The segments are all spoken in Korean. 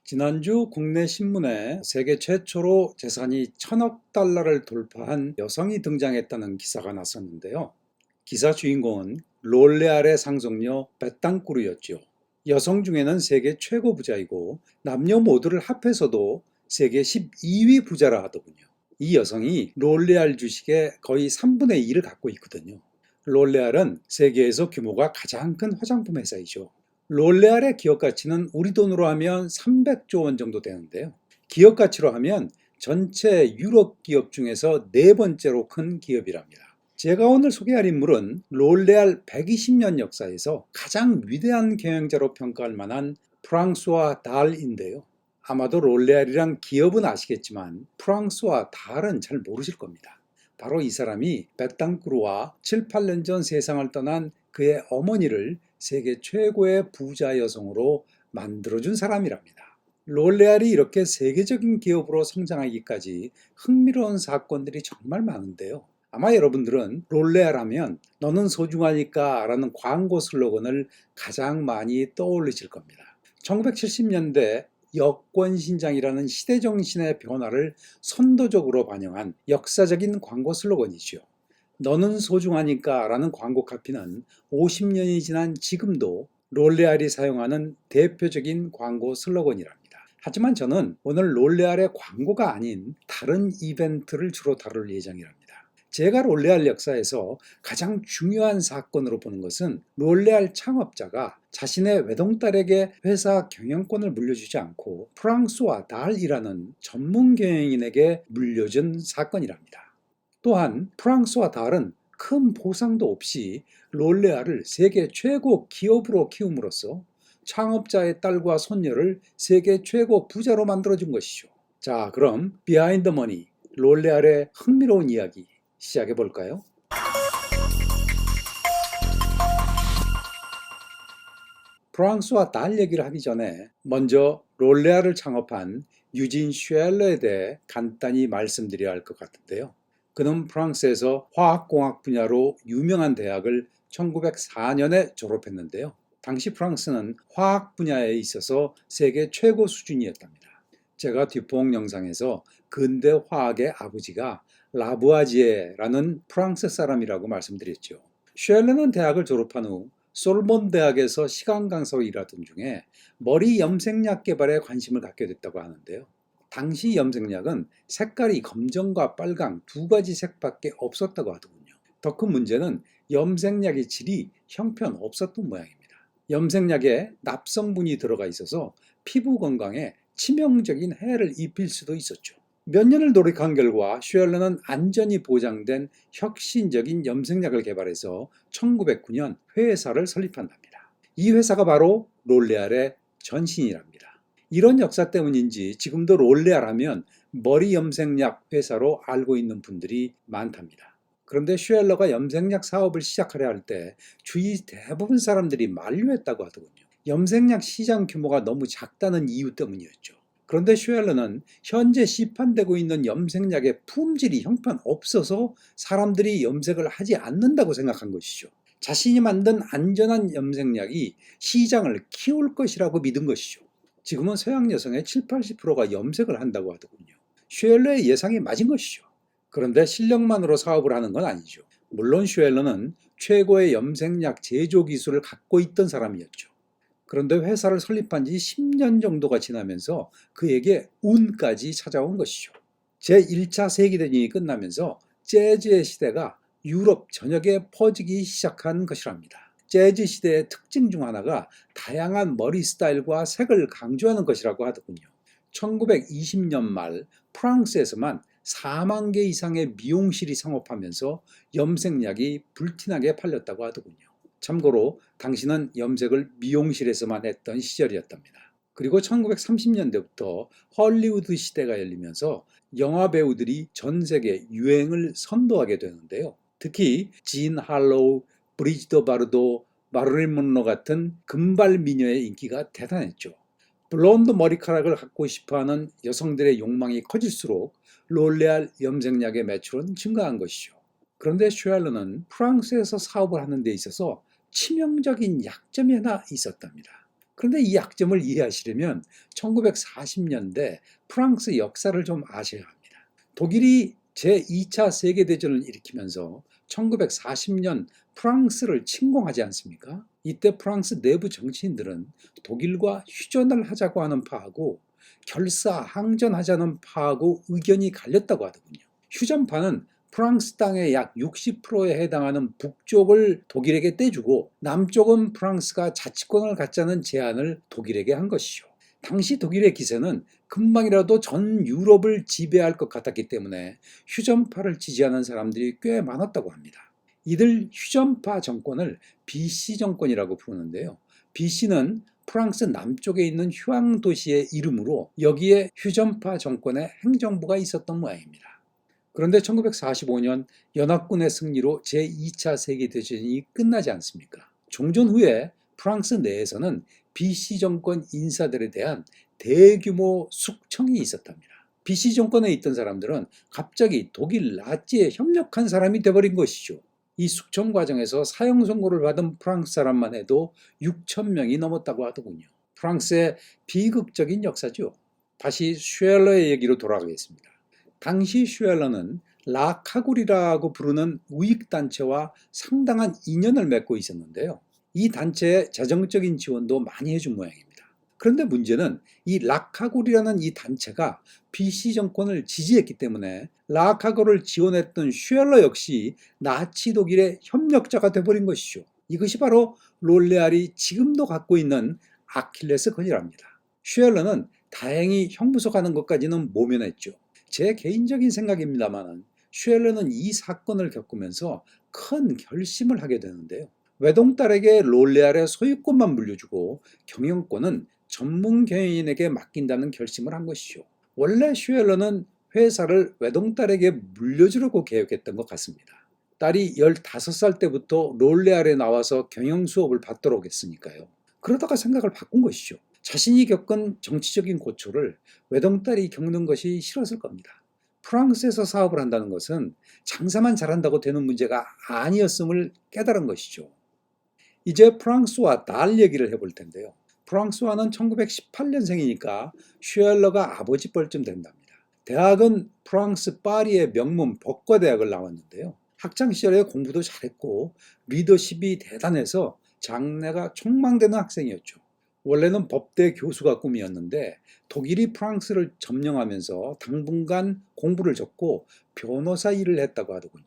지난주 국내 신문에 세계 최초로 재산이 1,000억 달러를 돌파한 여성이 등장했다는 기사가 났었는데요. 기사 주인공은 롤레알의 상속녀 베탕쿠르였죠. 여성 중에는 세계 최고 부자이고 남녀 모두를 합해서도 세계 12위 부자라 하더군요. 이 여성이 롤레알 주식의 거의 3분의 2를 갖고 있거든요. 롤레알은 세계에서 규모가 가장 큰 화장품 회사이죠. 롤레알의 기업 가치는 우리 돈으로 하면 300조 원 정도 되는데요. 기업 가치로 하면 전체 유럽 기업 중에서 네 번째로 큰 기업이랍니다. 제가 오늘 소개할 인물은 롤레알 120년 역사에서 가장 위대한 경영자로 평가할 만한 프랑수와 달인데요. 아마도 롤레알이란 기업은 아시겠지만 프랑수와 달은 잘 모르실 겁니다. 바로 이 사람이 베탕쿠르와 7, 8년 전 세상을 떠난 그의 어머니를 세계 최고의 부자 여성으로 만들어준 사람이랍니다. 롤레알이 이렇게 세계적인 기업으로 성장하기까지 흥미로운 사건들이 정말 많은데요. 아마 여러분들은 롤레알 하면 너는 소중하니까 라는 광고 슬로건을 가장 많이 떠올리실 겁니다. 1970년대 여권신장이라는 시대정신의 변화를 선도적으로 반영한 역사적인 광고 슬로건이죠. 너는 소중하니까 라는 광고 카피는 50년이 지난 지금도 롤레알이 사용하는 대표적인 광고 슬로건이랍니다. 하지만 저는 오늘 롤레알의 광고가 아닌 다른 이벤트를 주로 다룰 예정이랍니다. 제가 롤레알 역사에서 가장 중요한 사건으로 보는 것은 롤레알 창업자가 자신의 외동딸에게 회사 경영권을 물려주지 않고 프랑스와 달이라는 전문 경영인에게 물려준 사건이랍니다. 또한 프랑스와 달은 큰 보상도 없이 롤레알을 세계 최고 기업으로 키움으로써 창업자의 딸과 손녀를 세계 최고 부자로 만들어준 것이죠. 자, 그럼 비하인드 머니, 롤레알의 흥미로운 이야기 시작해 볼까요? 프랑스와 달 얘기를 하기 전에 먼저 롤레알을 창업한 유진 슈엘러에 대해 간단히 말씀드려야 할 것 같은데요. 그는 프랑스에서 화학공학 분야로 유명한 대학을 1904년에 졸업했는데요. 당시 프랑스는 화학 분야에 있어서 세계 최고 수준이었답니다. 제가 뒷봉 영상에서 근대 화학의 아버지가 라부아지에라는 프랑스 사람이라고 말씀드렸죠. 슈엘러는 대학을 졸업한 후 솔본 대학에서 시간 강사로 일하던 중에 머리 염색약 개발에 관심을 갖게 됐다고 하는데요. 당시 염색약은 색깔이 검정과 빨강 두 가지 색밖에 없었다고 하더군요. 더 큰 문제는 염색약의 질이 형편없었던 모양입니다. 염색약에 납성분이 들어가 있어서 피부 건강에 치명적인 해를 입힐 수도 있었죠. 몇 년을 노력한 결과 슈엘러는 안전이 보장된 혁신적인 염색약을 개발해서 1909년 회사를 설립한답니다. 이 회사가 바로 롤레알의 전신이랍니다. 이런 역사 때문인지 지금도 롤레알 하면 머리 염색약 회사로 알고 있는 분들이 많답니다. 그런데 슈엘러가 염색약 사업을 시작하려 할 때 주위 대부분 사람들이 만류했다고 하더군요. 염색약 시장 규모가 너무 작다는 이유 때문이었죠. 그런데 슈엘러는 현재 시판되고 있는 염색약의 품질이 형편없어서 사람들이 염색을 하지 않는다고 생각한 것이죠. 자신이 만든 안전한 염색약이 시장을 키울 것이라고 믿은 것이죠. 지금은 서양 여성의 7, 80%가 염색을 한다고 하더군요. 슈엘러의 예상이 맞은 것이죠. 그런데 실력만으로 사업을 하는 건 아니죠. 물론 슈엘러는 최고의 염색약 제조 기술을 갖고 있던 사람이었죠. 그런데 회사를 설립한 지 10년 정도가 지나면서 그에게 운까지 찾아온 것이죠. 제1차 세계대전이 끝나면서 재즈의 시대가 유럽 전역에 퍼지기 시작한 것이랍니다. 재즈 시대의 특징 중 하나가 다양한 머리 스타일과 색을 강조하는 것이라고 하더군요. 1920년 말 프랑스에서만 4만 개 이상의 미용실이 성업하면서 염색약이 불티나게 팔렸다고 하더군요. 참고로 당시는 염색을 미용실에서만 했던 시절이었답니다. 그리고 1930년대부터 헐리우드 시대가 열리면서 영화 배우들이 전 세계 유행을 선도하게 되는데요. 특히 진 할로우, 브리지도 바르도, 마릴린 먼로 같은 금발 미녀의 인기가 대단했죠. 블론드 머리카락을 갖고 싶어하는 여성들의 욕망이 커질수록 롤레알 염색약의 매출은 증가한 것이죠. 그런데 슈엘러는 프랑스에서 사업을 하는 데 있어서 치명적인 약점이 하나 있었답니다. 그런데 이 약점을 이해하시려면 1940년대 프랑스 역사를 좀 아셔야 합니다. 독일이 제2차 세계대전을 일으키면서 1940년 프랑스를 침공하지 않습니까? 이때 프랑스 내부 정치인들은 독일과 휴전을 하자고 하는 파하고 결사항전하자는 파하고 의견이 갈렸다고 하더군요. 휴전파는 프랑스 땅의 약 60%에 해당하는 북쪽을 독일에게 떼주고 남쪽은 프랑스가 자치권을 갖자는 제안을 독일에게 한 것이죠. 당시 독일의 기세는 금방이라도 전 유럽을 지배할 것 같았기 때문에 휴전파를 지지하는 사람들이 꽤 많았다고 합니다. 이들 휴전파 정권을 BC 정권이라고 부르는데요. BC는 프랑스 남쪽에 있는 휴양 도시의 이름으로 여기에 휴전파 정권의 행정부가 있었던 모양입니다. 그런데 1945년 연합군의 승리로 제2차 세계대전이 끝나지 않습니까? 종전 후에 프랑스 내에서는 BC 정권 인사들에 대한 대규모 숙청이 있었답니다. BC 정권에 있던 사람들은 갑자기 독일 나치에 협력한 사람이 돼버린 것이죠. 이 숙청 과정에서 사형 선고를 받은 프랑스 사람만 해도 6천 명이 넘었다고 하더군요. 프랑스의 비극적인 역사죠. 다시 슈엘러의 얘기로 돌아가겠습니다. 당시 슈엘러는 라카굴이라고 부르는 우익단체와 상당한 인연을 맺고 있었는데요. 이 단체의 재정적인 지원도 많이 해준 모양입니다. 그런데 문제는 이 라카굴이라는 이 단체가 BC 정권을 지지했기 때문에 라카굴을 지원했던 슈엘러 역시 나치 독일의 협력자가 돼버린 것이죠. 이것이 바로 롤레알이 지금도 갖고 있는 아킬레스 건이랍니다. 슈엘러는 다행히 형무소 가는 것까지는 모면했죠. 제 개인적인 생각입니다만 슈엘러는 이 사건을 겪으면서 큰 결심을 하게 되는데요. 외동딸에게 롤레알의 소유권만 물려주고 경영권은 전문 경영인에게 맡긴다는 결심을 한 것이죠. 원래 슈엘러는 회사를 외동딸에게 물려주려고 계획했던 것 같습니다. 딸이 15살 때부터 롤레알에 나와서 경영 수업을 받도록 했으니까요. 그러다가 생각을 바꾼 것이죠. 자신이 겪은 정치적인 고초를 외동딸이 겪는 것이 싫었을 겁니다. 프랑스에서 사업을 한다는 것은 장사만 잘한다고 되는 문제가 아니었음을 깨달은 것이죠. 이제 프랑스와 딸 얘기를 해볼 텐데요. 프랑스와는 1918년생이니까 슈엘러가 아버지 뻘쯤 된답니다. 대학은 프랑스 파리의 명문 법과대학을 나왔는데요. 학창시절에 공부도 잘했고 리더십이 대단해서 장래가 촉망되는 학생이었죠. 원래는 법대 교수가 꿈이었는데 독일이 프랑스를 점령하면서 당분간 공부를 접고 변호사 일을 했다고 하더군요.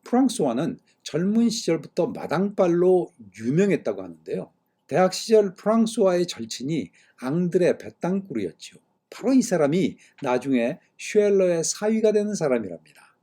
프랑스와는 젊은 시절부터 마당발로 유명했다고 하는데요. 대학 시절 프랑스와의 절친이 앙드레 베땅꾸르였죠. 바로 이 사람이 나중에 슈엘러의 사위가 되는 사람이랍니다.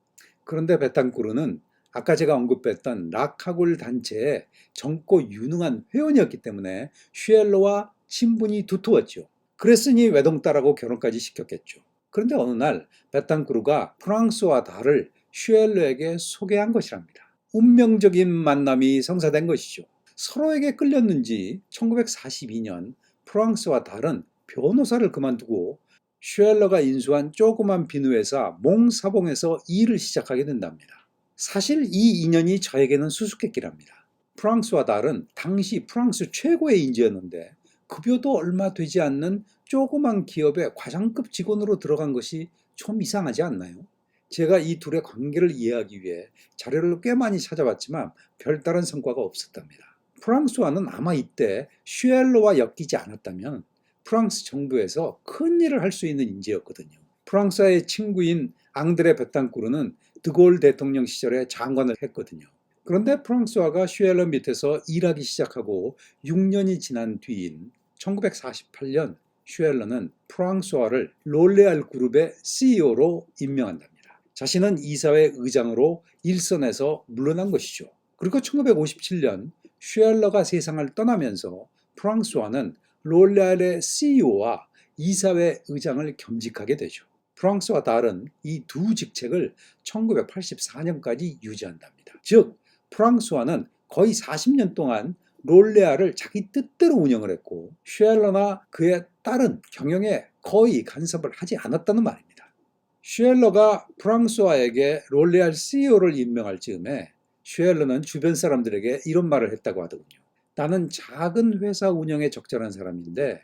그런데 베땅꾸르는 아까 제가 언급했던 라카굴 단체의 젊고 유능한 회원이었기 때문에 슈엘러와 친분이 두터웠죠. 그랬으니 외동딸하고 결혼까지 시켰겠죠. 그런데 어느 날 베탕쿠르가 프랑스와 달을 슈엘러에게 소개한 것이랍니다. 운명적인 만남이 성사된 것이죠. 서로에게 끌렸는지 1942년 프랑스와 달은 변호사를 그만두고 슈엘러가 인수한 조그만 비누회사 몽사봉에서 일을 시작하게 된답니다. 사실 이 인연이 저에게는 수수께끼랍니다. 프랑스와 달은 당시 프랑스 최고의 인재였는데 급여도 얼마 되지 않는 조그만 기업의 과장급 직원으로 들어간 것이 좀 이상하지 않나요? 제가 이 둘의 관계를 이해하기 위해 자료를 꽤 많이 찾아봤지만 별다른 성과가 없었답니다. 프랑스와는 아마 이때 슈엘러와 엮이지 않았다면 프랑스 정부에서 큰 일을 할 수 있는 인재였거든요. 프랑스와의 친구인 앙드레 베탕쿠르는 드골 대통령 시절에 장관을 했거든요. 그런데 프랑스와가 슈엘러 밑에서 일하기 시작하고 6년이 지난 뒤인 1948년 슈엘러는 프랑스와를 롤레알 그룹의 CEO로 임명한답니다. 자신은 이사회 의장으로 일선에서 물러난 것이죠. 그리고 1957년 슈엘러가 세상을 떠나면서 프랑스와는 롤레알의 CEO와 이사회 의장을 겸직하게 되죠. 프랑스와 달은 이 두 직책을 1984년까지 유지한답니다. 즉 프랑스와는 거의 40년 동안 롤레알을 자기 뜻대로 운영을 했고 슈엘러나 그의 딸은 경영에 거의 간섭을 하지 않았다는 말입니다. 슈엘러가 프랑스와에게 롤레알 CEO를 임명할 즈음에 슈엘러는 주변 사람들에게 이런 말을 했다고 하더군요. 나는 작은 회사 운영에 적절한 사람인데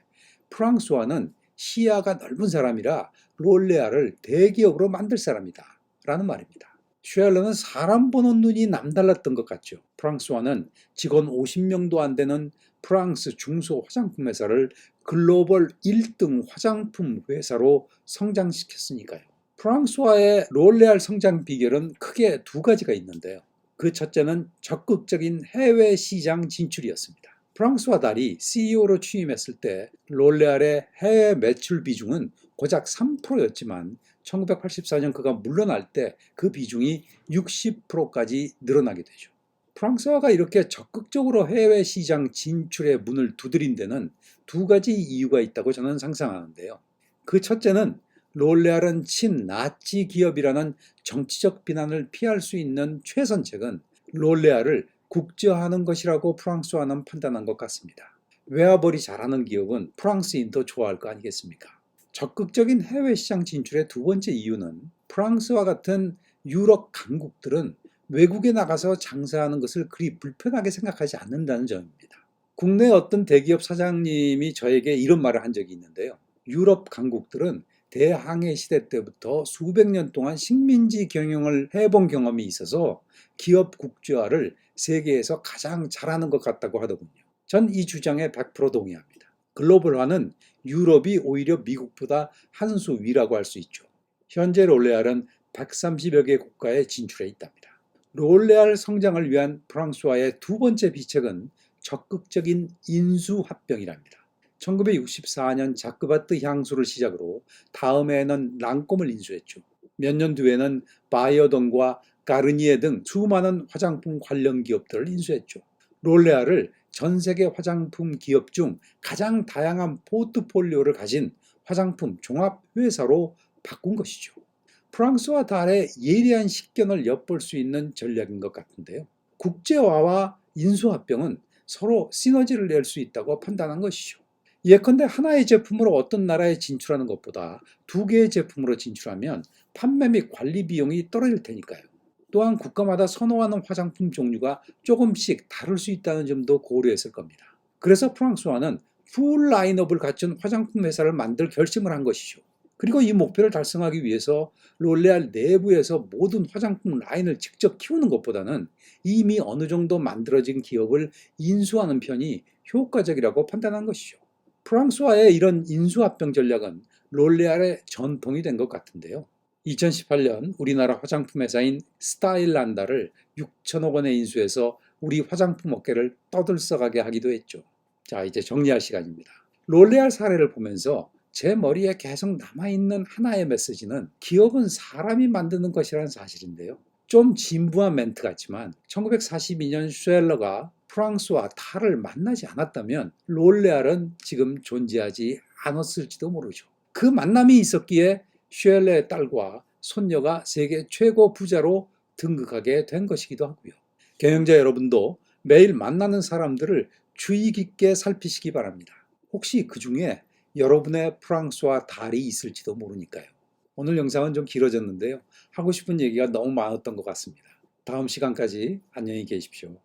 프랑스와는 시야가 넓은 사람이라 롤레아를 대기업으로 만들 사람이다. 라는 말입니다. 슈엘러는 사람 보는 눈이 남달랐던 것 같죠. 프랑스와는 직원 50명도 안 되는 프랑스 중소 화장품 회사를 글로벌 1등 화장품 회사로 성장시켰으니까요. 프랑스와의 롤레알 성장 비결은 크게 두 가지가 있는데요. 그 첫째는 적극적인 해외 시장 진출이었습니다. 프랑스와 달이 CEO로 취임했을 때 롤레알의 해외 매출 비중은 고작 3%였지만 1984년 그가 물러날 때 그 비중이 60%까지 늘어나게 되죠. 프랑스화가 이렇게 적극적으로 해외 시장 진출의 문을 두드린 데는 두 가지 이유가 있다고 저는 상상하는데요. 그 첫째는 롤레알은 친나치 기업이라는 정치적 비난을 피할 수 있는 최선책은 롤레알을 국제화하는 것이라고 프랑스화는 판단한 것 같습니다. 외화벌이 잘하는 기업은 프랑스인도 좋아할 거 아니겠습니까? 적극적인 해외 시장 진출의 두 번째 이유는 프랑스와 같은 유럽 강국들은 외국에 나가서 장사하는 것을 그리 불편하게 생각하지 않는다는 점입니다. 국내 어떤 대기업 사장님이 저에게 이런 말을 한 적이 있는데요. 유럽 강국들은 대항해 시대 때부터 수백 년 동안 식민지 경영을 해본 경험이 있어서 기업 국제화를 세계에서 가장 잘하는 것 같다고 하더군요. 전 이 주장에 100% 동의합니다. 글로벌화는 유럽이 오히려 미국보다 한 수 위라고 할 수 있죠. 현재 롤레알은 130여 개 국가에 진출해 있답니다. 롤레알 성장을 위한 프랑스화의 두 번째 비책은 적극적인 인수합병이랍니다. 1964년 자크바트 향수를 시작으로 다음해에는 랑콤을 인수했죠. 몇 년 뒤에는 바이어던과 가르니에 등 수많은 화장품 관련 기업들을 인수했죠. 롤레알을 전 세계 화장품 기업 중 가장 다양한 포트폴리오를 가진 화장품 종합 회사로 바꾼 것이죠. 프랑스와 달의 예리한 식견을 엿볼 수 있는 전략인 것 같은데요. 국제화와 인수합병은 서로 시너지를 낼 수 있다고 판단한 것이죠. 예컨대 하나의 제품으로 어떤 나라에 진출하는 것보다 두 개의 제품으로 진출하면 판매 및 관리 비용이 떨어질 테니까요. 또한 국가마다 선호하는 화장품 종류가 조금씩 다를 수 있다는 점도 고려했을 겁니다. 그래서 프랑스화는 풀 라인업을 갖춘 화장품 회사를 만들 결심을 한 것이죠. 그리고 이 목표를 달성하기 위해서 롤레알 내부에서 모든 화장품 라인을 직접 키우는 것보다는 이미 어느 정도 만들어진 기업을 인수하는 편이 효과적이라고 판단한 것이죠. 프랑스와의 이런 인수합병 전략은 롤레알의 전통이 된 것 같은데요. 2018년 우리나라 화장품 회사인 스타일란다를 6천억 원에 인수해서 우리 화장품 업계를 떠들썩하게 하기도 했죠. 자, 이제 정리할 시간입니다. 롤레알 사례를 보면서 제 머리에 계속 남아있는 하나의 메시지는 기업은 사람이 만드는 것이라는 사실인데요. 좀 진부한 멘트 같지만 1942년 슈엘러가 프랑스와 달을 만나지 않았다면 롤레알은 지금 존재하지 않았을지도 모르죠. 그 만남이 있었기에 슈엘러의 딸과 손녀가 세계 최고 부자로 등극하게 된 것이기도 하고요. 경영자 여러분도 매일 만나는 사람들을 주의 깊게 살피시기 바랍니다. 혹시 그 중에 여러분의 프랑스와 달이 있을지도 모르니까요. 오늘 영상은 좀 길어졌는데요. 하고 싶은 얘기가 너무 많았던 것 같습니다. 다음 시간까지 안녕히 계십시오.